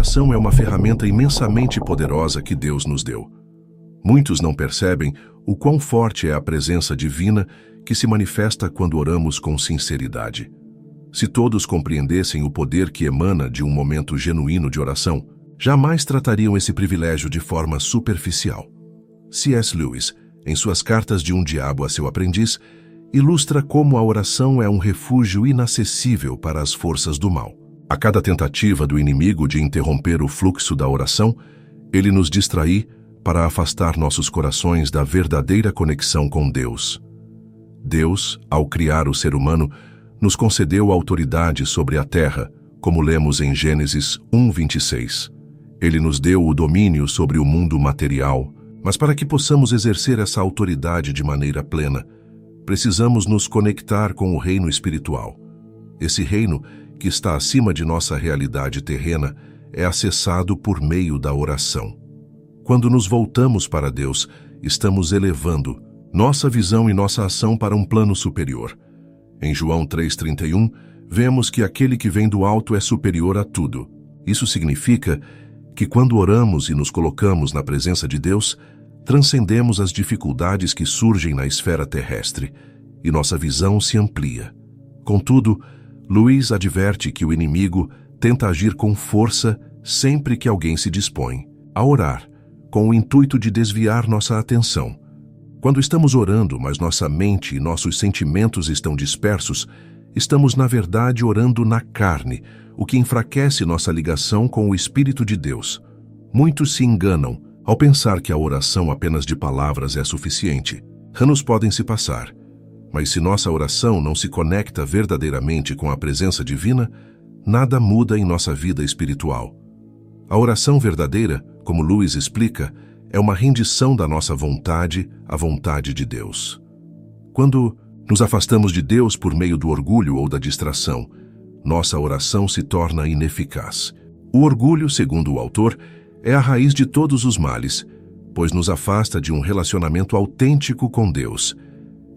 oração é uma ferramenta imensamente poderosa que Deus nos deu. Muitos não percebem o quão forte é a presença divina que se manifesta quando oramos com sinceridade. Se todos compreendessem o poder que emana de um momento genuíno de oração, jamais tratariam esse privilégio de forma superficial. C.S. Lewis, em suas Cartas de um Diabo a seu Aprendiz, ilustra como a oração é um refúgio inacessível para as forças do mal. A cada tentativa do inimigo de interromper o fluxo da oração, ele nos distrai para afastar nossos corações da verdadeira conexão com Deus. Deus, ao criar o ser humano, nos concedeu autoridade sobre a terra, como lemos em Gênesis 1:26. Ele nos deu o domínio sobre o mundo material, mas para que possamos exercer essa autoridade de maneira plena, precisamos nos conectar com o reino espiritual. Esse reino, que está acima de nossa realidade terrena, é acessado por meio da oração. Quando nos voltamos para Deus, estamos elevando nossa visão e nossa ação para um plano superior. Em João 3:31, vemos que aquele que vem do alto é superior a tudo. Isso significa que quando oramos e nos colocamos na presença de Deus, transcendemos as dificuldades que surgem na esfera terrestre e nossa visão se amplia. Contudo, Lewis adverte que o inimigo tenta agir com força sempre que alguém se dispõe a orar, com o intuito de desviar nossa atenção. Quando estamos orando, mas nossa mente e nossos sentimentos estão dispersos, estamos na verdade orando na carne, o que enfraquece nossa ligação com o Espírito de Deus. Muitos se enganam ao pensar que a oração apenas de palavras é suficiente. Anos podem se passar, mas se nossa oração não se conecta verdadeiramente com a presença divina, nada muda em nossa vida espiritual. A oração verdadeira, como Lewis explica, é uma rendição da nossa vontade à vontade de Deus. Quando nos afastamos de Deus por meio do orgulho ou da distração, nossa oração se torna ineficaz. O orgulho, segundo o autor, é a raiz de todos os males, pois nos afasta de um relacionamento autêntico com Deus.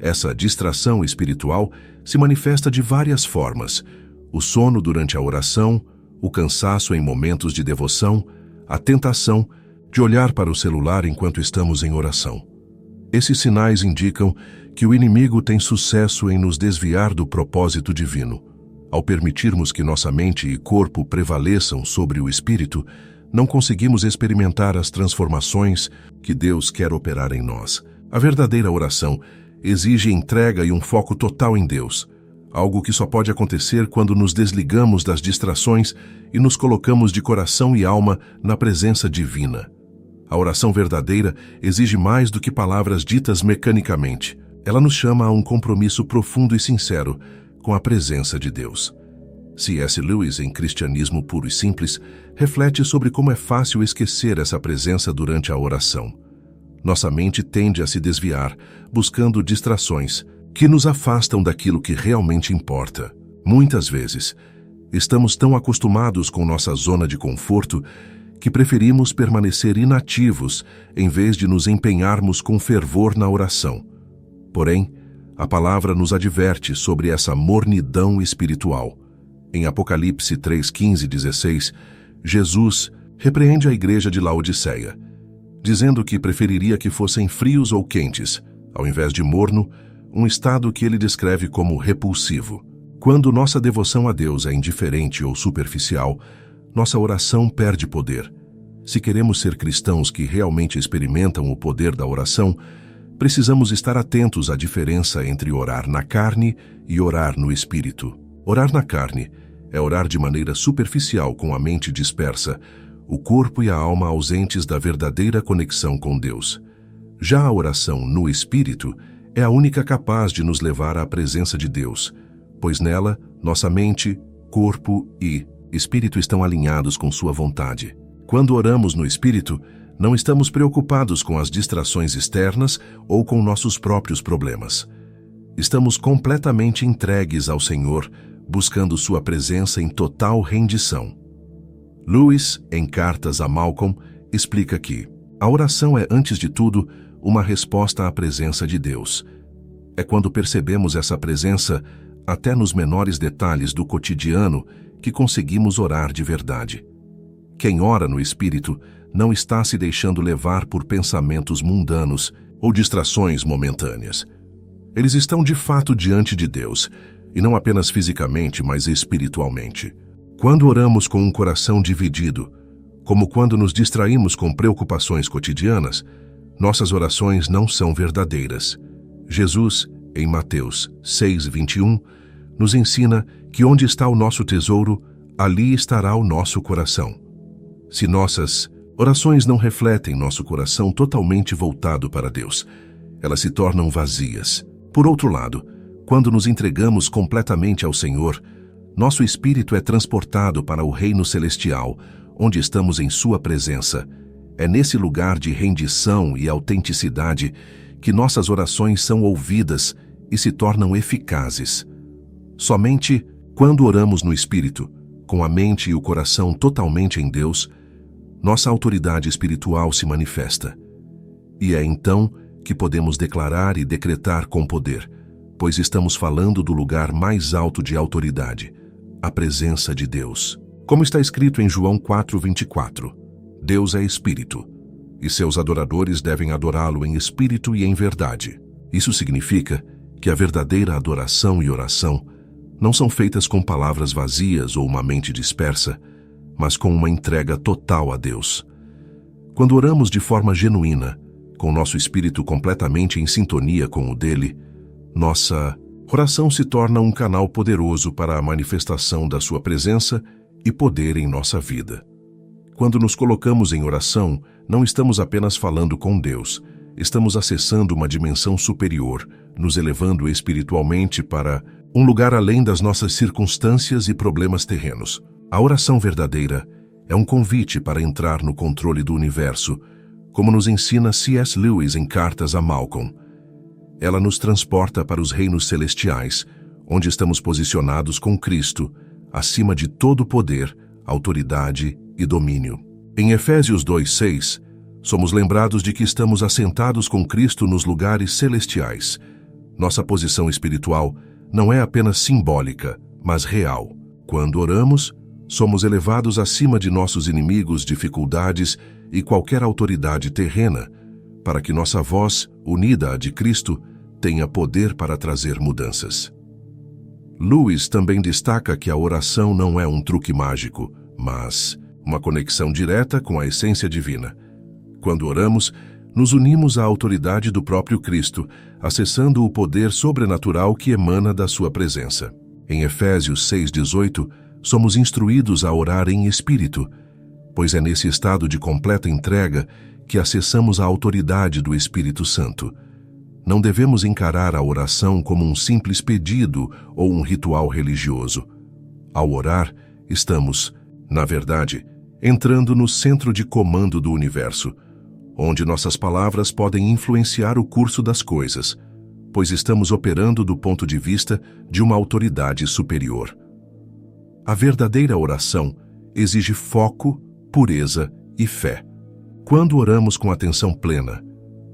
Essa distração espiritual se manifesta de várias formas: o sono durante a oração, o cansaço em momentos de devoção, a tentação de olhar para o celular enquanto estamos em oração. Esses sinais indicam que o inimigo tem sucesso em nos desviar do propósito divino. Ao permitirmos que nossa mente e corpo prevaleçam sobre o espírito, não conseguimos experimentar as transformações que Deus quer operar em nós. A verdadeira oração exige entrega e um foco total em Deus, algo que só pode acontecer quando nos desligamos das distrações e nos colocamos de coração e alma na presença divina. A oração verdadeira exige mais do que palavras ditas mecanicamente. Ela nos chama a um compromisso profundo e sincero com a presença de Deus. C.S. Lewis, em Cristianismo Puro e Simples, reflete sobre como é fácil esquecer essa presença durante a oração. Nossa mente tende a se desviar, buscando distrações que nos afastam daquilo que realmente importa. Muitas vezes, estamos tão acostumados com nossa zona de conforto que preferimos permanecer inativos em vez de nos empenharmos com fervor na oração. Porém, a palavra nos adverte sobre essa mornidão espiritual. Em Apocalipse 3:15-16, Jesus repreende a igreja de Laodiceia, dizendo que preferiria que fossem frios ou quentes, ao invés de morno, um estado que ele descreve como repulsivo. Quando nossa devoção a Deus é indiferente ou superficial, nossa oração perde poder. Se queremos ser cristãos que realmente experimentam o poder da oração, precisamos estar atentos à diferença entre orar na carne e orar no espírito. Orar na carne é orar de maneira superficial com a mente dispersa, o corpo e a alma ausentes da verdadeira conexão com Deus. Já a oração no espírito é a única capaz de nos levar à presença de Deus, pois nela nossa mente, corpo e espírito estão alinhados com sua vontade. Quando oramos no espírito, não estamos preocupados com as distrações externas ou com nossos próprios problemas. Estamos completamente entregues ao Senhor, buscando sua presença em total rendição. Lewis, em Cartas a Malcolm, explica que a oração é, antes de tudo, uma resposta à presença de Deus. É quando percebemos essa presença, até nos menores detalhes do cotidiano, que conseguimos orar de verdade. Quem ora no Espírito não está se deixando levar por pensamentos mundanos ou distrações momentâneas. Eles estão de fato diante de Deus, e não apenas fisicamente, mas espiritualmente. Quando oramos com um coração dividido, como quando nos distraímos com preocupações cotidianas, nossas orações não são verdadeiras. Jesus, em Mateus 6:21, nos ensina que onde está o nosso tesouro, ali estará o nosso coração. Se nossas orações não refletem nosso coração totalmente voltado para Deus, elas se tornam vazias. Por outro lado, quando nos entregamos completamente ao Senhor, nosso espírito é transportado para o reino celestial, onde estamos em Sua presença. É nesse lugar de rendição e autenticidade que nossas orações são ouvidas e se tornam eficazes. Somente quando oramos no Espírito, com a mente e o coração totalmente em Deus, nossa autoridade espiritual se manifesta. E é então que podemos declarar e decretar com poder, pois estamos falando do lugar mais alto de autoridade, a presença de Deus. Como está escrito em João 4:24, Deus é Espírito, e seus adoradores devem adorá-lo em espírito e em verdade. Isso significa que a verdadeira adoração e oração não são feitas com palavras vazias ou uma mente dispersa, mas com uma entrega total a Deus. Quando oramos de forma genuína, com nosso espírito completamente em sintonia com o dele, nossa oração se torna um canal poderoso para a manifestação da sua presença e poder em nossa vida. Quando nos colocamos em oração, não estamos apenas falando com Deus, estamos acessando uma dimensão superior, nos elevando espiritualmente para um lugar além das nossas circunstâncias e problemas terrenos. A oração verdadeira é um convite para entrar no controle do universo, como nos ensina C.S. Lewis em Cartas a Malcolm. Ela nos transporta para os reinos celestiais, onde estamos posicionados com Cristo, acima de todo poder, autoridade e domínio. Em Efésios 2:6, somos lembrados de que estamos assentados com Cristo nos lugares celestiais. Nossa posição espiritual não é apenas simbólica, mas real. Quando oramos, somos elevados acima de nossos inimigos, dificuldades e qualquer autoridade terrena, para que nossa voz, unida à de Cristo, tenha poder para trazer mudanças. Lewis também destaca que a oração não é um truque mágico, mas uma conexão direta com a essência divina. Quando oramos, nos unimos à autoridade do próprio Cristo, acessando o poder sobrenatural que emana da sua presença. Em Efésios 6:18, somos instruídos a orar em espírito, pois é nesse estado de completa entrega que acessamos a autoridade do Espírito Santo. Não devemos encarar a oração como um simples pedido ou um ritual religioso. Ao orar, estamos, na verdade, entrando no centro de comando do universo, onde nossas palavras podem influenciar o curso das coisas, pois estamos operando do ponto de vista de uma autoridade superior. A verdadeira oração exige foco, pureza e fé. Quando oramos com atenção plena,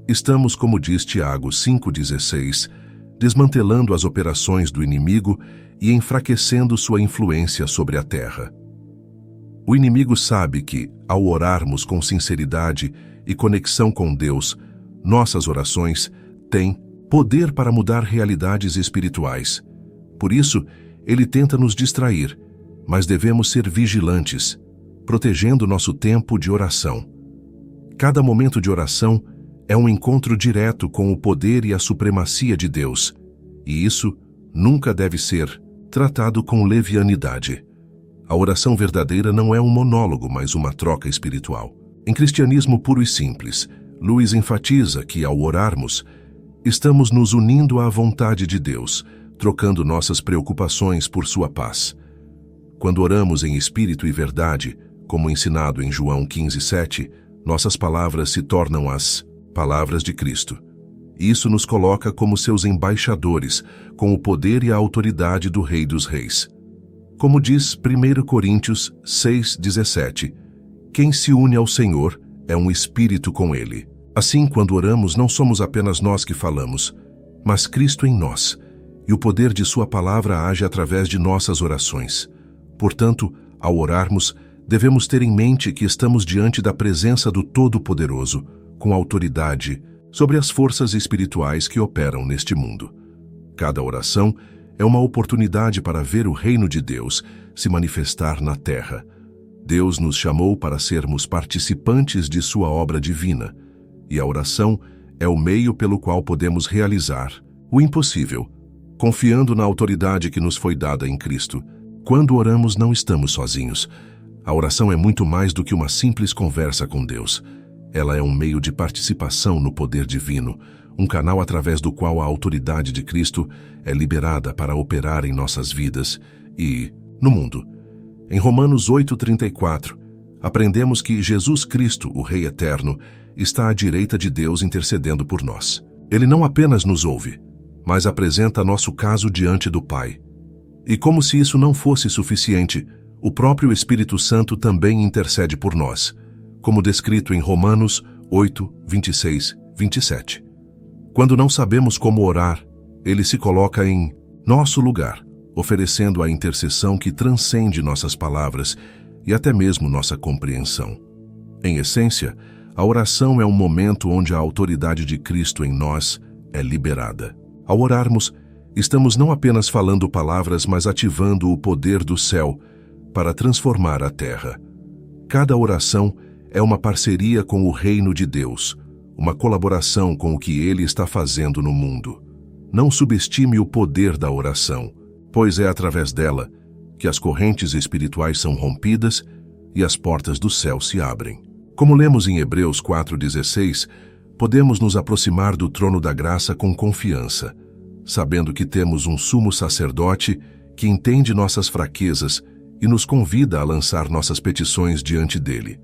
estamos, como diz Tiago 5,16, desmantelando as operações do inimigo e enfraquecendo sua influência sobre a terra. O inimigo sabe que, ao orarmos com sinceridade e conexão com Deus, nossas orações têm poder para mudar realidades espirituais. Por isso, ele tenta nos distrair, mas devemos ser vigilantes, protegendo nosso tempo de oração. Cada momento de oração é um encontro direto com o poder e a supremacia de Deus, e isso nunca deve ser tratado com levianidade. A oração verdadeira não é um monólogo, mas uma troca espiritual. Em cristianismo puro e simples, Lewis enfatiza que, ao orarmos, estamos nos unindo à vontade de Deus, trocando nossas preocupações por sua paz. Quando oramos em espírito e verdade, como ensinado em João 15:7, nossas palavras se tornam as palavras de Cristo. Isso nos coloca como seus embaixadores, com o poder e a autoridade do Rei dos Reis. Como diz 1 Coríntios 6:17, quem se une ao Senhor é um espírito com Ele. Assim, quando oramos, não somos apenas nós que falamos, mas Cristo em nós, e o poder de sua palavra age através de nossas orações. Portanto, ao orarmos, devemos ter em mente que estamos diante da presença do Todo-Poderoso, com autoridade sobre as forças espirituais que operam neste mundo. Cada oração é uma oportunidade para ver o reino de Deus se manifestar na terra. Deus nos chamou para sermos participantes de sua obra divina, e a oração é o meio pelo qual podemos realizar o impossível, confiando na autoridade que nos foi dada em Cristo. Quando oramos, não estamos sozinhos. A oração é muito mais do que uma simples conversa com Deus. Ela é um meio de participação no poder divino, um canal através do qual a autoridade de Cristo é liberada para operar em nossas vidas e no mundo. Em Romanos 8:34, aprendemos que Jesus Cristo, o Rei Eterno, está à direita de Deus intercedendo por nós. Ele não apenas nos ouve, mas apresenta nosso caso diante do Pai. E como se isso não fosse suficiente, o próprio Espírito Santo também intercede por nós, como descrito em Romanos 8:26-27. Quando não sabemos como orar, ele se coloca em nosso lugar, oferecendo a intercessão que transcende nossas palavras e até mesmo nossa compreensão. Em essência, a oração é um momento onde a autoridade de Cristo em nós é liberada. Ao orarmos, estamos não apenas falando palavras, mas ativando o poder do céu para transformar a terra. Cada oração é uma parceria com o reino de Deus, uma colaboração com o que Ele está fazendo no mundo. Não subestime o poder da oração, pois é através dela que as correntes espirituais são rompidas e as portas do céu se abrem. Como lemos em Hebreus 4:16, podemos nos aproximar do trono da graça com confiança, sabendo que temos um sumo sacerdote que entende nossas fraquezas e nos convida a lançar nossas petições diante dele.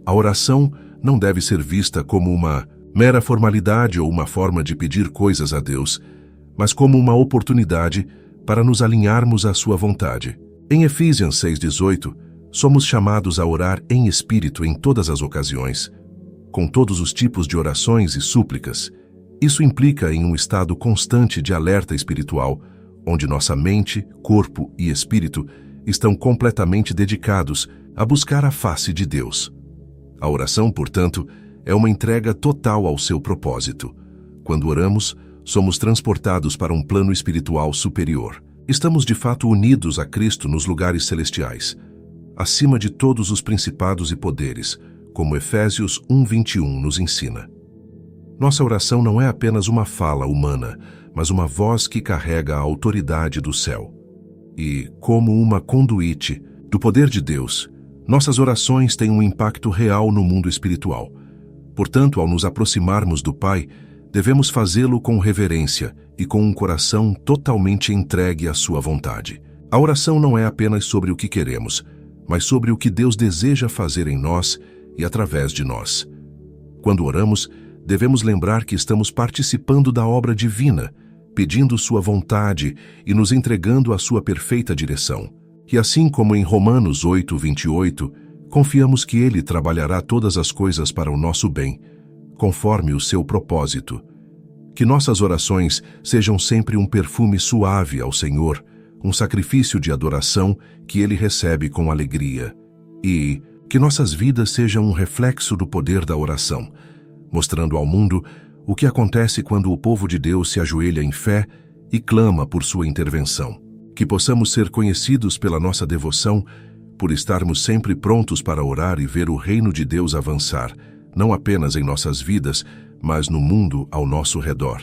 A oração não deve ser vista como uma mera formalidade ou uma forma de pedir coisas a Deus, mas como uma oportunidade para nos alinharmos à sua vontade. Em Efésios 6:18, somos chamados a orar em espírito em todas as ocasiões, com todos os tipos de orações e súplicas. Isso implica em um estado constante de alerta espiritual, onde nossa mente, corpo e espírito estão completamente dedicados a buscar a face de Deus. A oração, portanto, é uma entrega total ao seu propósito. Quando oramos, somos transportados para um plano espiritual superior. Estamos de fato unidos a Cristo nos lugares celestiais, acima de todos os principados e poderes, como Efésios 1:21 nos ensina. Nossa oração não é apenas uma fala humana, mas uma voz que carrega a autoridade do céu. E, como uma conduíte do poder de Deus, nossas orações têm um impacto real no mundo espiritual. Portanto, ao nos aproximarmos do Pai, devemos fazê-lo com reverência e com um coração totalmente entregue à sua vontade. A oração não é apenas sobre o que queremos, mas sobre o que Deus deseja fazer em nós e através de nós. Quando oramos, devemos lembrar que estamos participando da obra divina, pedindo sua vontade e nos entregando à sua perfeita direção. E assim como em Romanos 8:28, confiamos que Ele trabalhará todas as coisas para o nosso bem, conforme o seu propósito. Que nossas orações sejam sempre um perfume suave ao Senhor, um sacrifício de adoração que Ele recebe com alegria. E que nossas vidas sejam um reflexo do poder da oração, mostrando ao mundo o que acontece quando o povo de Deus se ajoelha em fé e clama por sua intervenção. Que possamos ser conhecidos pela nossa devoção, por estarmos sempre prontos para orar e ver o reino de Deus avançar, não apenas em nossas vidas, mas no mundo ao nosso redor.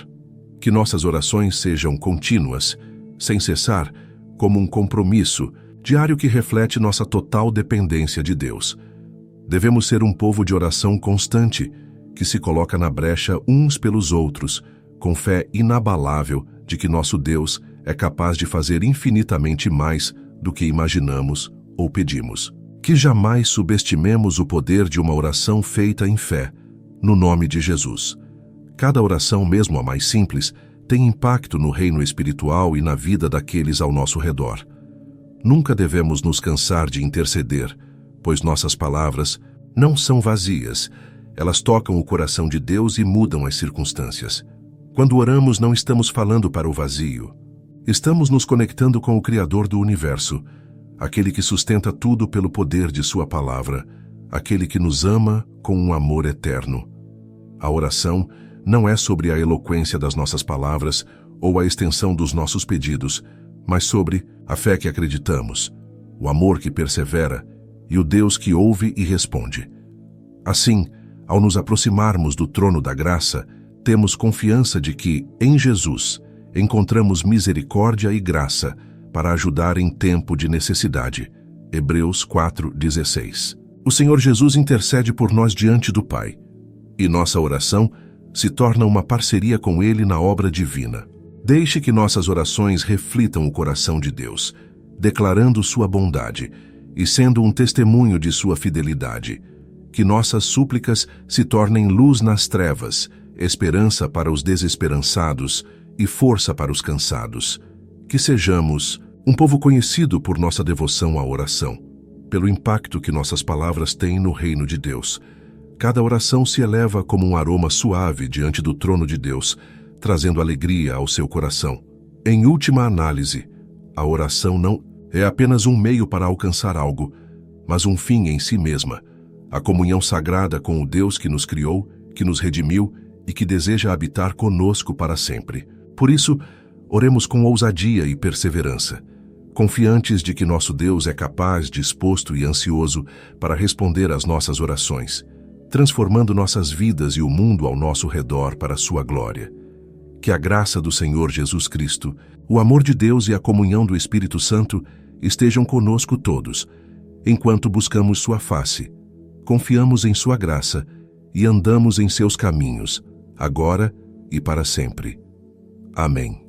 Que nossas orações sejam contínuas, sem cessar, como um compromisso diário que reflete nossa total dependência de Deus. Devemos ser um povo de oração constante, que se coloca na brecha uns pelos outros, com fé inabalável de que nosso Deus é capaz de fazer infinitamente mais do que imaginamos ou pedimos. Que jamais subestimemos o poder de uma oração feita em fé, no nome de Jesus. Cada oração, mesmo a mais simples, tem impacto no reino espiritual e na vida daqueles ao nosso redor. Nunca devemos nos cansar de interceder, pois nossas palavras não são vazias, elas tocam o coração de Deus e mudam as circunstâncias. Quando oramos, não estamos falando para o vazio. Estamos nos conectando com o Criador do Universo, aquele que sustenta tudo pelo poder de sua palavra, aquele que nos ama com um amor eterno. A oração não é sobre a eloquência das nossas palavras ou a extensão dos nossos pedidos, mas sobre a fé que acreditamos, o amor que persevera e o Deus que ouve e responde. Assim, ao nos aproximarmos do trono da graça, temos confiança de que, em Jesus, encontramos misericórdia e graça para ajudar em tempo de necessidade. Hebreus 4:16. O Senhor Jesus intercede por nós diante do Pai, e nossa oração se torna uma parceria com Ele na obra divina. Deixe que nossas orações reflitam o coração de Deus, declarando sua bondade e sendo um testemunho de sua fidelidade. Que nossas súplicas se tornem luz nas trevas, esperança para os desesperançados e força para os cansados. Que sejamos um povo conhecido por nossa devoção à oração, pelo impacto que nossas palavras têm no reino de Deus. Cada oração se eleva como um aroma suave diante do trono de Deus, trazendo alegria ao seu coração. Em última análise, a oração não é apenas um meio para alcançar algo, mas um fim em si mesma. A comunhão sagrada com o Deus que nos criou, que nos redimiu e que deseja habitar conosco para sempre. Por isso, oremos com ousadia e perseverança, confiantes de que nosso Deus é capaz, disposto e ansioso para responder às nossas orações, transformando nossas vidas e o mundo ao nosso redor para a sua glória. Que a graça do Senhor Jesus Cristo, o amor de Deus e a comunhão do Espírito Santo estejam conosco todos, enquanto buscamos sua face, confiamos em sua graça e andamos em seus caminhos, agora e para sempre. Amém.